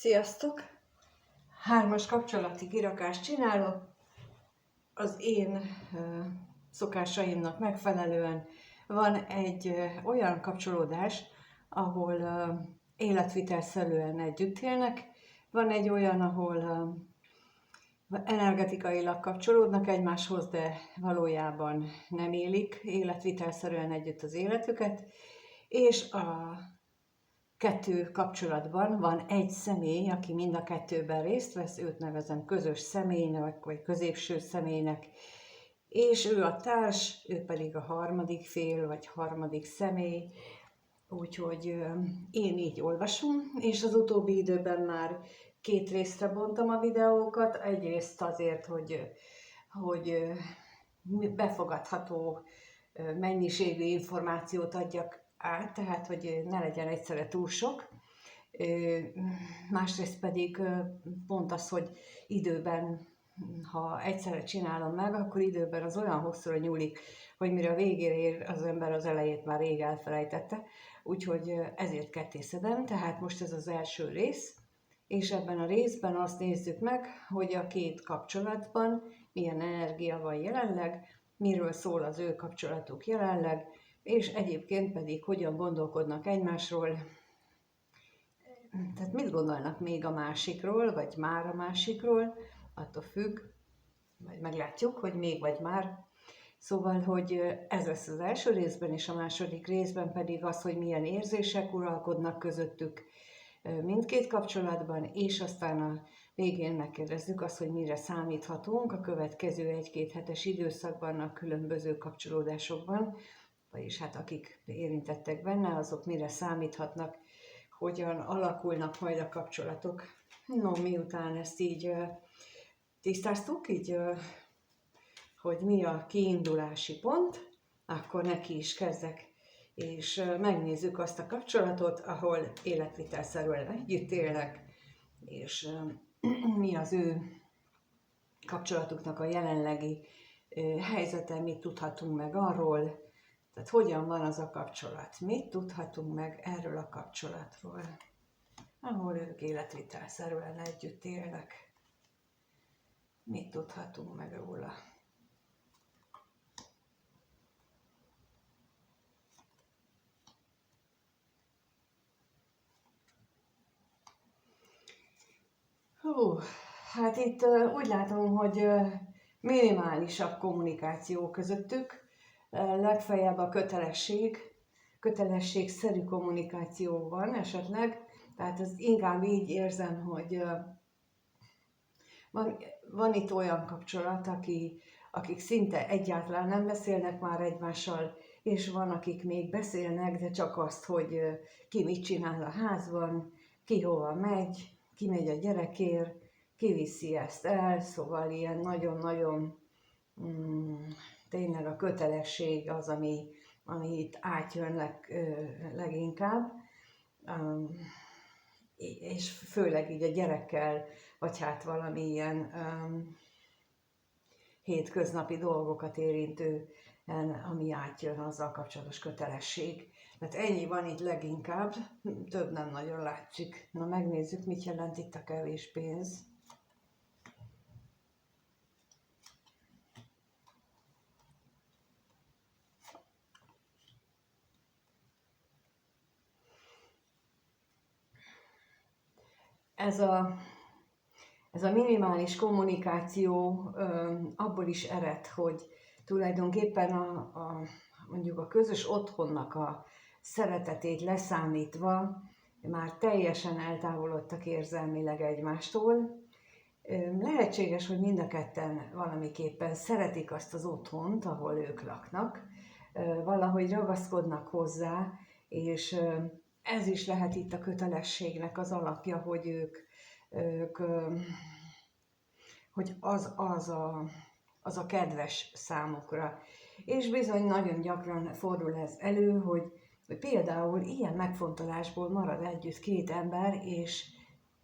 Sziasztok! Hármas kapcsolati kirakást csinálok. Az én szokásaimnak megfelelően van egy olyan kapcsolódás, ahol életvitelszerűen együtt élnek, van egy olyan, ahol energetikailag kapcsolódnak egymáshoz, de valójában nem élik életvitelszerűen együtt az életüket, és a kettő kapcsolatban van egy személy, aki mind a kettőben részt vesz, őt nevezem közös személynek, vagy középső személynek, és ő a társ, ő pedig a harmadik fél, vagy harmadik személy, úgyhogy én így olvasom, és az utóbbi időben már két részre bontom a videókat, egyrészt azért, hogy befogadható mennyiségű információt adjak át, tehát hogy ne legyen egyszerre túl sok. Másrészt pedig pont az, hogy időben, ha egyszerre csinálom meg, akkor időben az olyan hosszúra nyúlik, hogy mire a végére ér az ember, az elejét már rég elfelejtette. Úgyhogy ezért kettészedem, tehát most ez az első rész, és ebben a részben azt nézzük meg, hogy a két kapcsolatban milyen energia van jelenleg, miről szól az ő kapcsolatuk jelenleg, és egyébként pedig hogyan gondolkodnak egymásról, tehát mit gondolnak még a másikról, vagy már a másikról, attól függ, majd meglátjuk, hogy még vagy már. Szóval, hogy ez lesz az első részben, és a második részben pedig az, hogy milyen érzések uralkodnak közöttük mindkét kapcsolatban, és aztán a végén megkérdezzük azt, hogy mire számíthatunk a következő egy-két hetes időszakban a különböző kapcsolódásokban, vagyis hát akik érintettek benne, azok mire számíthatnak, hogyan alakulnak majd a kapcsolatok. No, miután ezt így tisztáztuk, így, hogy mi a kiindulási pont, akkor neki is kezdek, és megnézzük azt a kapcsolatot, ahol életvitelszerűen együtt élnek, és mi az ő kapcsolatuknak a jelenlegi helyzete, mit tudhatunk meg arról, tehát hogyan van az a kapcsolat, mit tudhatunk meg erről a kapcsolatról, ahol ők életvitelszerűen együtt élnek, mit tudhatunk meg róla. Hát itt úgy látom, hogy minimális a kommunikáció közöttük, legfeljebb a kötelességszerű kommunikáció van esetleg, tehát ez inkább így érzem, hogy van itt olyan kapcsolat, akik szinte egyáltalán nem beszélnek már egymással, és van, akik még beszélnek, de csak azt, hogy ki mit csinál a házban, ki hova megy, ki megy a gyerekért, ki viszi ezt el, szóval ilyen nagyon-nagyon tényleg a kötelesség az, ami itt átjön leginkább, és főleg így a gyerekkel, vagy hát valamilyen hétköznapi dolgokat érintő, ami átjön, azzal kapcsolatos kötelesség. Tehát ennyi van itt leginkább, több nem nagyon látszik. Na megnézzük, mit jelent itt a kevés pénz. Ez a minimális kommunikáció abból is ered, hogy tulajdonképpen mondjuk a közös otthonnak a szeretetét leszámítva már teljesen eltávolodtak érzelmileg egymástól. Lehetséges, hogy mind a ketten valamiképpen szeretik azt az otthont, ahol ők laknak, valahogy ragaszkodnak hozzá, és ez is lehet itt a kötelességnek az alapja, hogy hogy az a kedves számukra. És bizony nagyon gyakran fordul ez elő, hogy például ilyen megfontolásból marad együtt két ember, és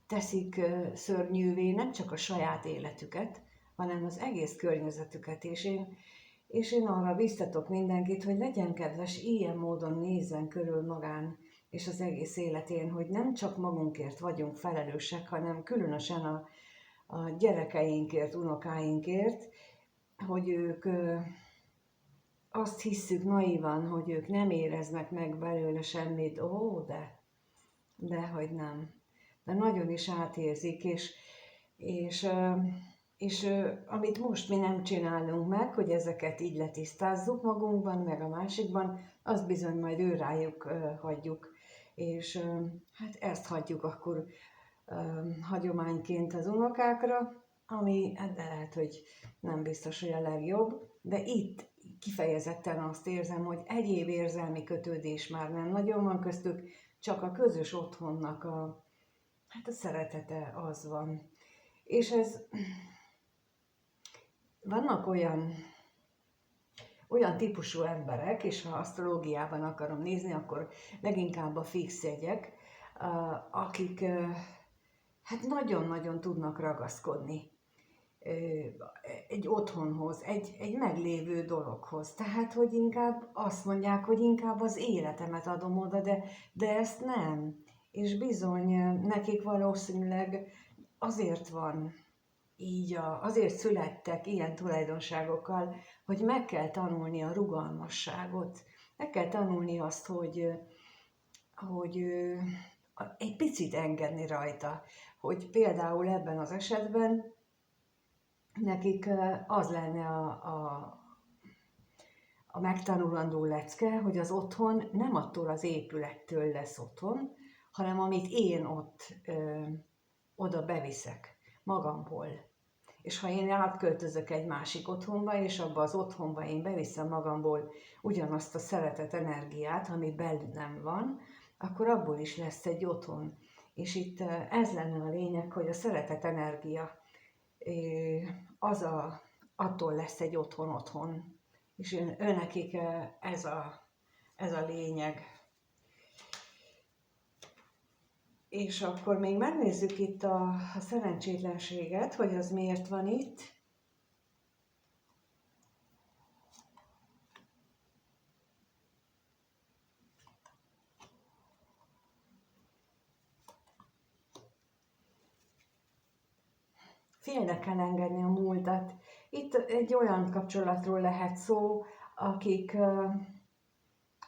teszik szörnyűvé nem csak a saját életüket, hanem az egész környezetüket. És én arra biztatok mindenkit, hogy legyen kedves, ilyen módon nézzen körül magán, és az egész életén, hogy nem csak magunkért vagyunk felelősek, hanem különösen a gyerekeinkért, unokáinkért, hogy ők azt hisszük naívan, hogy ők nem éreznek meg belőle semmit, de hogy nem. De nagyon is átérzik, és amit most mi nem csinálunk meg, hogy ezeket így letisztázzuk magunkban, meg a másikban, azt bizony majd ő rájuk hagyjuk. És hát ezt hagyjuk akkor hagyományként az unokákra, ami hát lehet, hogy nem biztos, hogy a legjobb, de itt kifejezetten azt érzem, hogy egyéb érzelmi kötődés már nem nagyon van köztük, csak a közös otthonnak a szeretete az van. És vannak olyan típusú emberek, és ha asztrológiában akarom nézni, akkor leginkább a fix jegyek, akik hát nagyon-nagyon tudnak ragaszkodni egy otthonhoz, egy meglévő dologhoz. Tehát, hogy inkább azt mondják, hogy inkább az életemet adom oda, de ezt nem. És bizony, nekik valószínűleg azért van így, azért születtek ilyen tulajdonságokkal, hogy meg kell tanulni a rugalmasságot. Meg kell tanulni azt, hogy egy picit engedni rajta. Hogy például ebben az esetben nekik az lenne a megtanulandó lecke, hogy az otthon nem attól az épülettől lesz otthon, hanem amit én ott oda beviszek magamból. És ha én átköltözök egy másik otthonba, és abba az otthonba én beviszem magamból ugyanazt a szeretet energiát, ami bennem van, akkor abból is lesz egy otthon. És itt ez lenne a lényeg, hogy a szeretet energia attól lesz egy otthon. És őnekik ez a lényeg. És akkor még megnézzük itt a szerencsétlenséget, hogy az miért van itt. Félnek kell engedni a múltat. Itt egy olyan kapcsolatról lehet szó, akik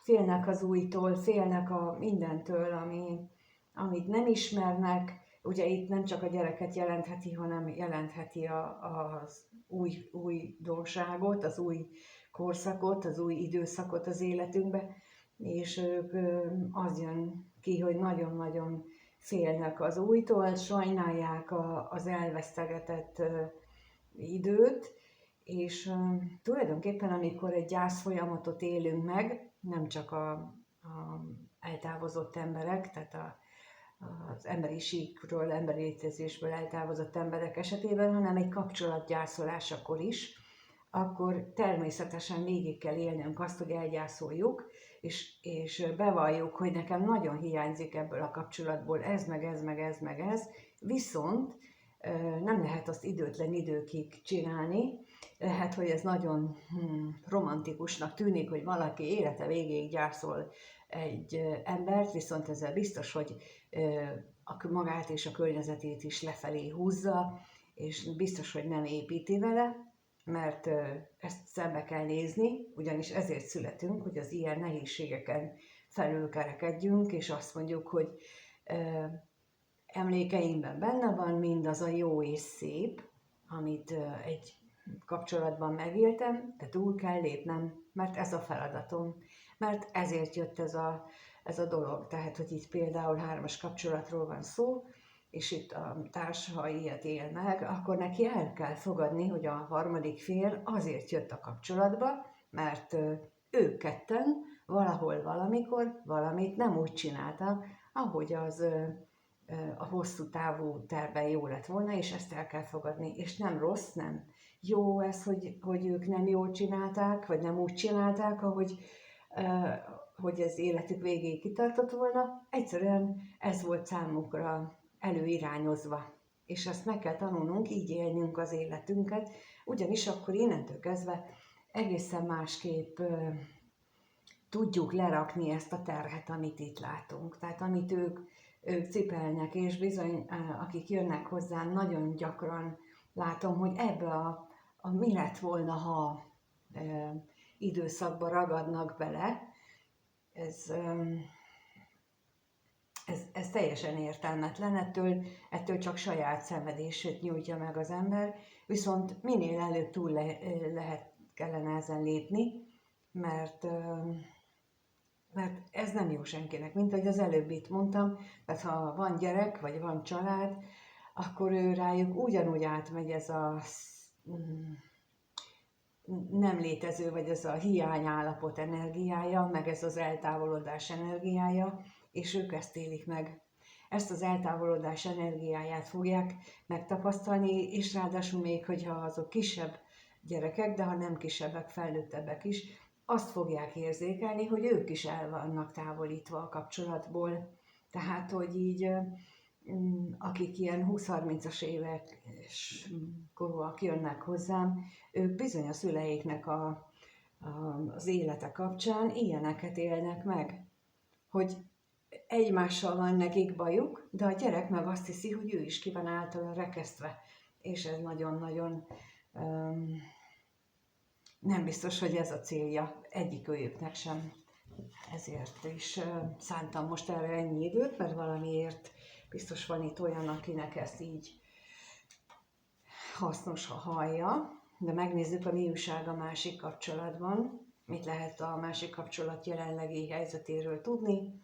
félnek az újtól, félnek a mindentől, amit nem ismernek. Ugye itt nem csak a gyereket jelentheti, hanem jelentheti az újdonságot, az új korszakot, az új időszakot az életünkbe, és ők az jön ki, hogy nagyon-nagyon félnek az újtól, sajnálják az elvesztegetett időt, és tulajdonképpen amikor egy gyászfolyamatot élünk meg, nem csak a eltávozott emberek, tehát az emberiségről, emberi létezésből eltávozott emberek esetében, hanem egy kapcsolatgyászolásakor is, akkor természetesen végig kell élnünk azt, hogy elgyászoljuk, és bevalljuk, hogy nekem nagyon hiányzik ebből a kapcsolatból ez, meg ez, viszont nem lehet azt időtlen időkig csinálni. Lehet, hogy ez nagyon romantikusnak tűnik, hogy valaki élete végéig gyászol egy embert, viszont ezzel biztos, hogy magát és a környezetét is lefelé húzza, és biztos, hogy nem építi vele, mert ezt szembe kell nézni, ugyanis ezért születünk, hogy az ilyen nehézségeken felülkerekedjünk, és azt mondjuk, hogy emlékeimben benne van mindaz a jó és szép, amit egy kapcsolatban megéltem, de túl kell lépnem, mert ez a feladatom, mert ezért jött ez a dolog. Tehát, hogy itt például 3-as kapcsolatról van szó, és itt a társ, ha ilyet él meg, akkor neki el kell fogadni, hogy a harmadik fél azért jött a kapcsolatba, mert ők ketten valahol, valamikor valamit nem úgy csináltak, ahogy az a hosszú távú tervben jó lett volna, és ezt el kell fogadni. És nem rossz, nem jó ez, hogy ők nem jól csinálták, vagy nem úgy csinálták, hogy ez életük végéig kitartott volna. Egyszerűen ez volt számukra előirányozva. És ezt meg kell tanulnunk, így élnünk az életünket, ugyanis akkor innentől kezdve egészen másképp tudjuk lerakni ezt a terhet, amit itt látunk. Tehát amit ők cipelnek, és bizony, akik jönnek hozzám, nagyon gyakran látom, hogy ebbe a mi lett volna, ha időszakba ragadnak bele. Ez teljesen értelmetlen, ettől csak saját szenvedését nyújtja meg az ember, viszont minél előbb túl kellene ezen lépni, mert ez nem jó senkinek, mint ahogy az előbb itt mondtam, tehát ha van gyerek, vagy van család, akkor ő rájuk ugyanúgy átmegy ez a nem létező, vagy ez a hiányállapot energiája, meg ez az eltávolodás energiája, és ők ezt élik meg. Ezt az eltávolodás energiáját fogják megtapasztalni, és ráadásul még, hogyha azok kisebb gyerekek, de ha nem kisebbek, felnőttebbek is, azt fogják érzékelni, hogy ők is el vannak távolítva a kapcsolatból. Tehát, hogy így akik ilyen 20-30-as évek korúak jönnek hozzám, ők bizony a szüleiknek az élete kapcsán ilyeneket élnek meg, hogy egymással van nekik bajuk, de a gyerek meg azt hiszi, hogy ő is ki van általa rekesztve. És ez nagyon-nagyon nem biztos, hogy ez a célja egyikőjüknek sem. Ezért is szántam most erre ennyi időt, mert valamiért biztos van itt olyan, akinek ezt így hasznos, ha hallja. De megnézzük a mi újság a másik kapcsolatban. Mit lehet a másik kapcsolat jelenlegi helyzetéről tudni.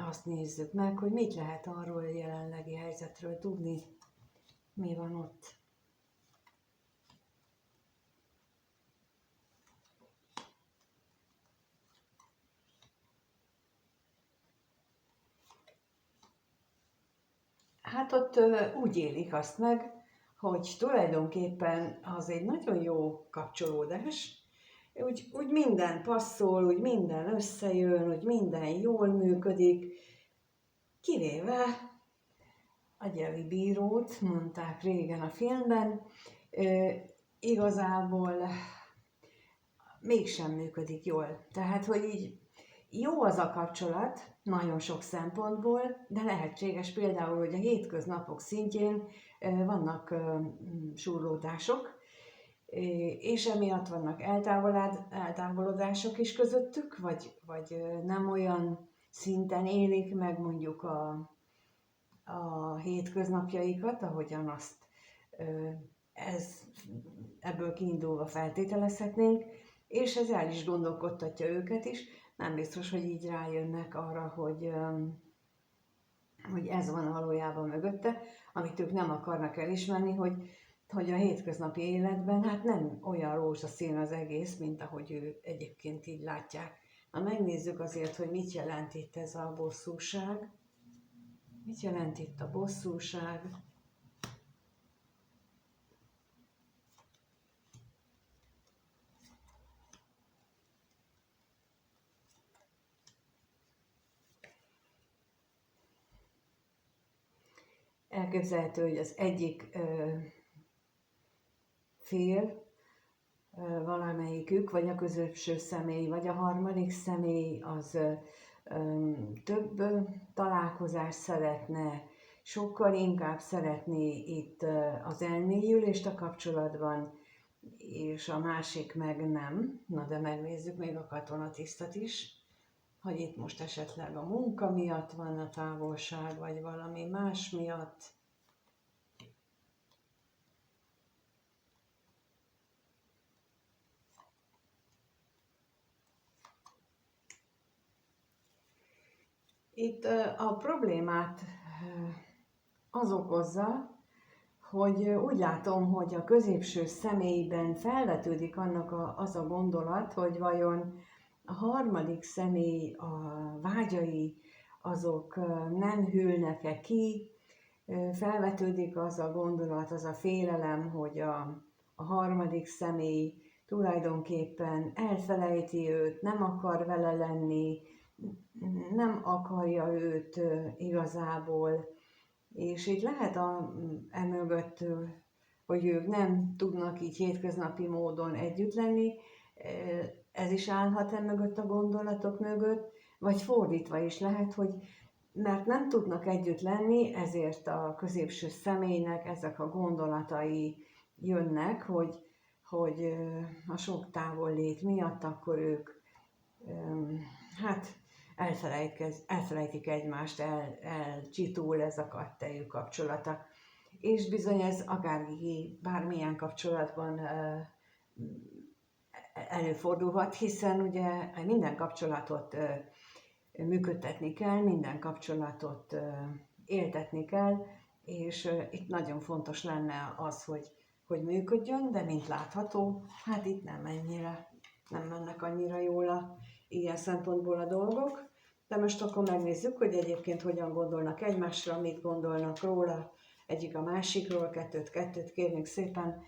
Azt nézzük meg, hogy mit lehet arról a jelenlegi helyzetről tudni. Mi van ott. Hát ott úgy élik azt meg, hogy tulajdonképpen az egy nagyon jó kapcsolódás, úgy minden passzol, úgy minden összejön, úgy minden jól működik, kivéve a gyeri bírót, mondták régen a filmben, igazából mégsem működik jól. Tehát, hogy így jó az a kapcsolat, nagyon sok szempontból, de lehetséges például, hogy a hétköznapok szintjén vannak súrlódások, és emiatt vannak eltávolodások is közöttük, vagy nem olyan szinten élik meg mondjuk a hétköznapjaikat, ahogyan azt ebből kiindulva feltételezhetnénk, és ez el is gondolkodtatja őket is. Nem biztos, hogy így rájönnek arra, hogy ez van valójában mögötte, amit ők nem akarnak elismerni, hogy a hétköznapi életben hát nem olyan rózsaszín az egész, mint ahogy ő egyébként így látják. Na megnézzük azért, hogy mit jelent itt ez a bosszúság. Mit jelent itt a bosszúság? Elképzelhető, hogy az egyik fél, valamelyikük, vagy a közöső személy, vagy a harmadik személy, az több találkozást szeretne, sokkal inkább szeretné itt az elmélyülést a kapcsolatban, és a másik meg nem. Na de megnézzük még a katonatisztat is, hogy itt most esetleg a munka miatt van a távolság, vagy valami más miatt. Itt a problémát az okozza, hogy úgy látom, hogy a középső személyben felvetődik annak az a gondolat, hogy vajon a harmadik személy, a vágyai, azok nem hűlnek-e ki, felvetődik az a gondolat, az a félelem, hogy a harmadik személy tulajdonképpen elfelejti őt, nem akar vele lenni, nem akarja őt igazából, és így lehet emögött, hogy ők nem tudnak így hétköznapi módon együtt lenni, ez is állhat mögött a gondolatok mögött, vagy fordítva is lehet, hogy mert nem tudnak együtt lenni, ezért a középső személynek ezek a gondolatai jönnek, hogy a sok távollét miatt akkor ők hát elfelejtik egymást, elcsitul ez a kettejük kapcsolata. És bizony ez akár bármilyen kapcsolatban előfordulhat, hiszen ugye minden kapcsolatot működtetni kell, minden kapcsolatot éltetni kell, és itt nagyon fontos lenne az, hogy működjön, de mint látható, hát itt nem mennek annyira jól ilyen szempontból a dolgok. De most akkor megnézzük, hogy egyébként hogyan gondolnak egymásra, mit gondolnak róla, egyik a másikról, kettőt kérnék szépen.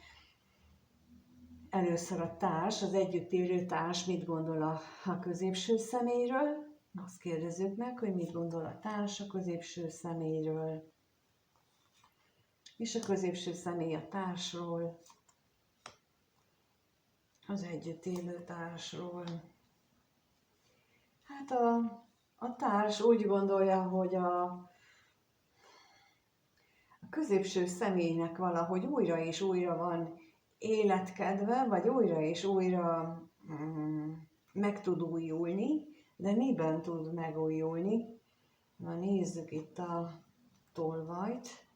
Először a társ, az együtt élő társ mit gondol a középső személyről. Azt kérdezzük meg, hogy mit gondol a társ a középső személyről, és a középső személy a társról, az együtt élő társról. Hát a társ úgy gondolja, hogy a középső személynek valahogy újra és újra van életkedve, vagy újra és újra meg tud újulni, de miben tud megújulni? Na nézzük itt a tolvajt.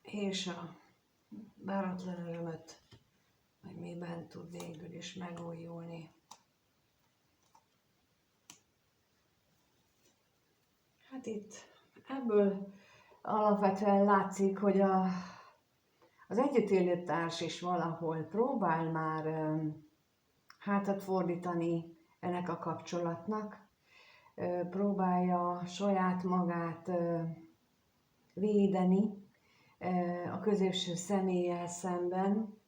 És a váratlan örömöt, hogy miben tud végül is megújulni. Hát itt ebből alapvetően látszik, hogy az együtt élő társ is valahol próbál már hátat fordítani ennek a kapcsolatnak, próbálja saját magát védeni a középső személlyel szemben.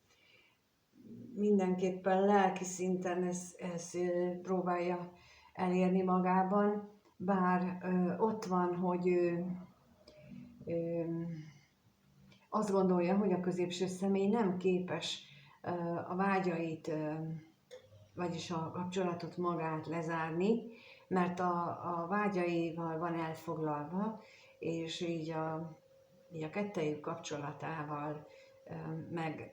Mindenképpen lelki szinten ezt próbálja elérni magában, bár ott van, hogy azt gondolja, hogy a középső személy nem képes a vágyait, vagyis a kapcsolatot magát lezárni, mert a vágyaival van elfoglalva, és így a kettejük kapcsolatával meg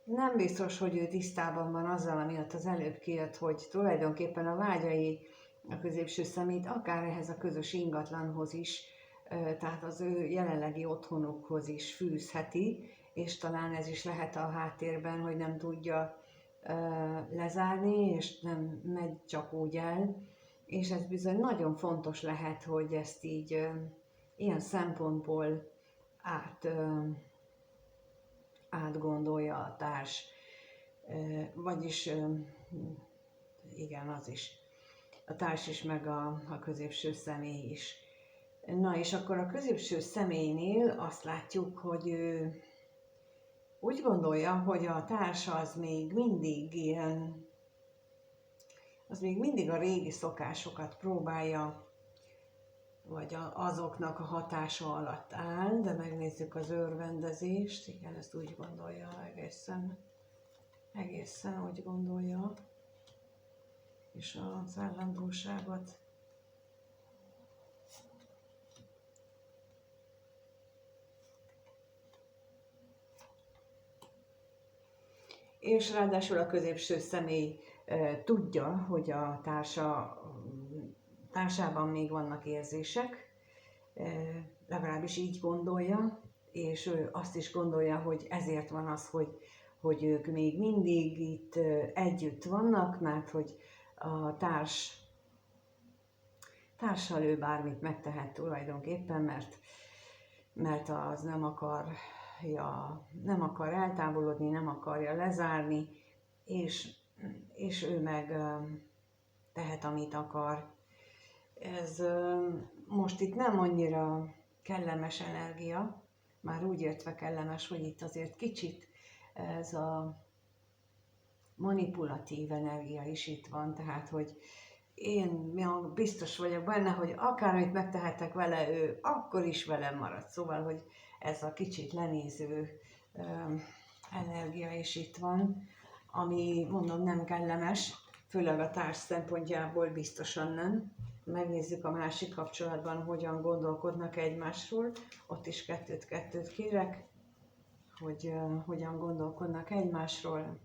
nem biztos, hogy ő tisztában van azzal, ami ott az előbb kijött, hogy tulajdonképpen a vágyai a középső szemét akár ehhez a közös ingatlanhoz is, tehát az ő jelenlegi otthonukhoz is fűzheti, és talán ez is lehet a háttérben, hogy nem tudja lezárni, és nem megy csak úgy el, és ez bizony nagyon fontos lehet, hogy ezt így ilyen szempontból átgondolja a társ, vagyis igen, az is. A társ is, meg a középső személy is. Na és akkor a középső személynél azt látjuk, hogy ő úgy gondolja, hogy a társ az még mindig a régi szokásokat próbálja, vagy azoknak a hatása alatt áll, de megnézzük az örvendezést, igen, ezt úgy gondolja egészen úgy gondolja, és az állandóságot. És ráadásul a középső személy tudja, hogy a társában még vannak érzések, legalábbis így gondolja, és ő azt is gondolja, hogy ezért van az, hogy ők még mindig itt együtt vannak, mert hogy a társal ő bármit megtehet tulajdonképpen, mert az nem akar eltávolodni, nem akarja lezárni, és ő meg tehet, amit akar. Ez most itt nem annyira kellemes energia, már úgy értve kellemes, hogy itt azért kicsit ez a manipulatív energia is itt van, tehát hogy én biztos vagyok benne, hogy akármit megtehetek vele, ő akkor is velem marad. Szóval, hogy ez a kicsit lenéző energia is itt van, ami mondom nem kellemes, főleg a társ szempontjából biztosan nem. Megnézzük a másik kapcsolatban, hogyan gondolkodnak egymásról. Ott is kettőt kérek, hogy hogyan gondolkodnak egymásról.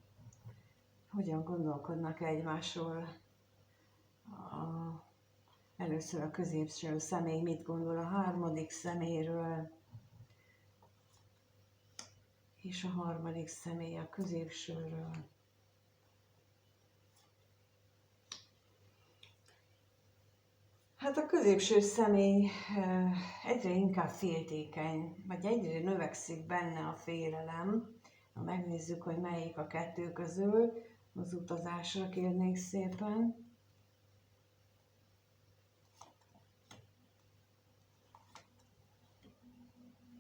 Hogyan gondolkodnak egymásról. Először a középső személy mit gondol a harmadik személyről, és a harmadik személy a középsőről. Hát a középső személy egyre inkább féltékeny, vagy egyre növekszik benne a félelem. Ha megnézzük, hogy melyik a kettő közül, az utazásra kérnék szépen.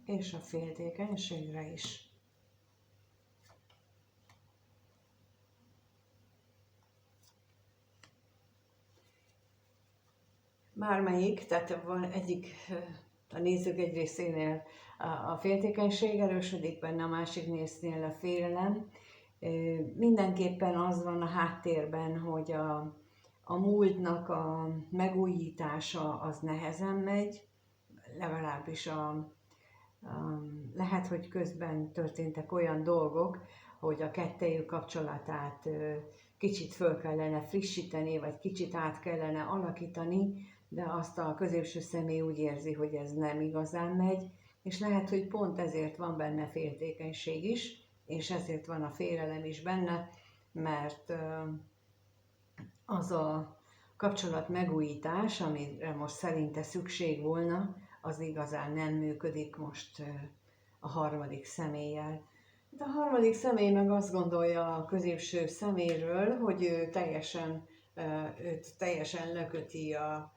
És a féltékenységre is. Bármelyik, tehát van egyik, a nézők egy részénél a féltékenység erősödik benne, a másik résznél a félelem. Mindenképpen az van a háttérben, hogy a múltnak a megújítása az nehezen megy, legalábbis lehet, hogy közben történtek olyan dolgok, hogy a kettejük kapcsolatát kicsit föl kellene frissíteni, vagy kicsit át kellene alakítani, de azt a középső személy úgy érzi, hogy ez nem igazán megy, és lehet, hogy pont ezért van benne féltékenység is, és ezért van a félelem is benne, mert az a kapcsolat megújítás, amire most szerinte szükség volna, az igazán nem működik most a harmadik személlyel. De a harmadik személy meg azt gondolja a középső szeméről, hogy őt teljesen leköti a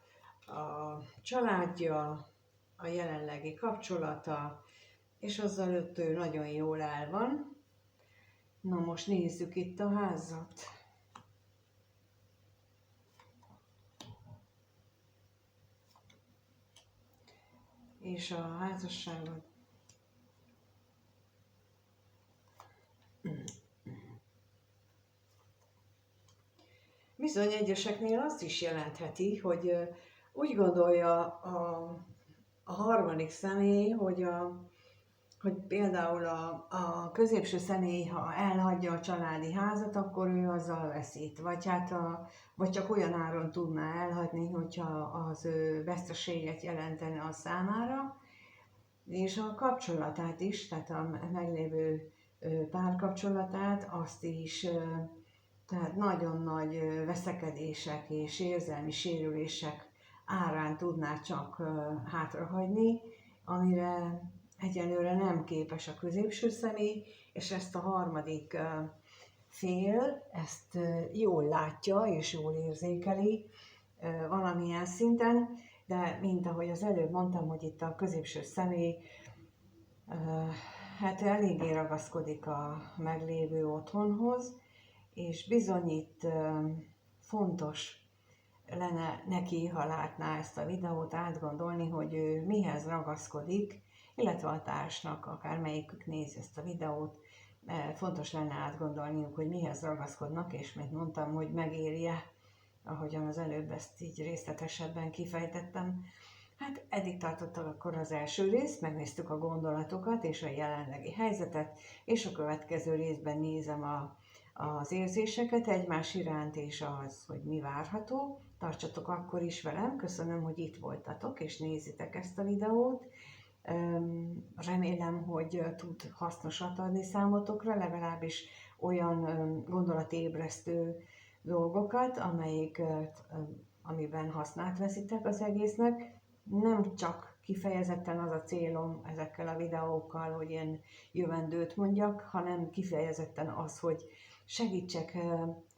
családja, a jelenlegi kapcsolata, és azzal ő nagyon jól el van. Na most nézzük itt a házat. És a házasságot. Bizony egyeseknél azt is jelentheti, hogy úgy gondolja a harmadik személy, hogy például a középső személy, ha elhagyja a családi házat, akkor ő azzal veszít. Vagy csak olyan áron tudná elhagyni, hogyha az veszteséget jelentene a számára. És a kapcsolatát is, tehát a meglévő párkapcsolatát, azt is, tehát nagyon nagy veszekedések és érzelmi sérülések árán tudná csak hátrahagyni, amire egyelőre nem képes a középső személy, és ezt a harmadik fél, ezt jól látja és jól érzékeli valamilyen szinten, de mint ahogy az előbb mondtam, hogy itt a középső személy hát eléggé ragaszkodik a meglévő otthonhoz, és bizony itt fontos lenne neki, ha látná ezt a videót, átgondolni, hogy ő mihez ragaszkodik, illetve a társnak, akármelyikük nézi ezt a videót, fontos lenne átgondolniuk, hogy mihez ragaszkodnak, és mint mondtam, hogy megérje, ahogyan az előbb ezt így részletesebben kifejtettem. Hát eddig tartottak akkor az első rész, megnéztük a gondolatokat és a jelenlegi helyzetet, és a következő részben nézem az érzéseket egymás iránt, és az, hogy mi várható. Tartsatok akkor is velem, köszönöm, hogy itt voltatok, és nézitek ezt a videót. Remélem, hogy tud hasznosat adni számotokra, legalábbis olyan gondolatébresztő dolgokat, amiben hasznát veszitek az egésznek. Nem csak kifejezetten az a célom ezekkel a videókkal, hogy én jövendőt mondjak, hanem kifejezetten az, hogy segítsek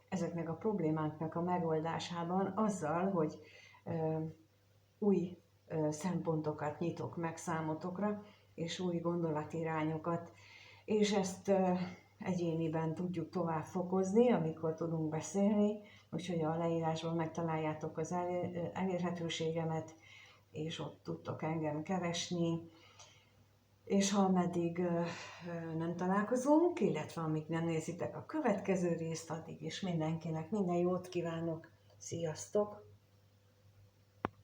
ezeknek a problémáknak a megoldásában azzal, hogy új szempontokat nyitok meg számotokra, és új gondolatirányokat, és ezt egyéniben tudjuk tovább fokozni, amikor tudunk beszélni, úgyhogy a leírásban megtaláljátok az elérhetőségemet, és ott tudtok engem keresni, és ha ameddig nem találkozunk, illetve amíg nem nézitek a következő részt, addig is mindenkinek minden jót kívánok. Sziasztok!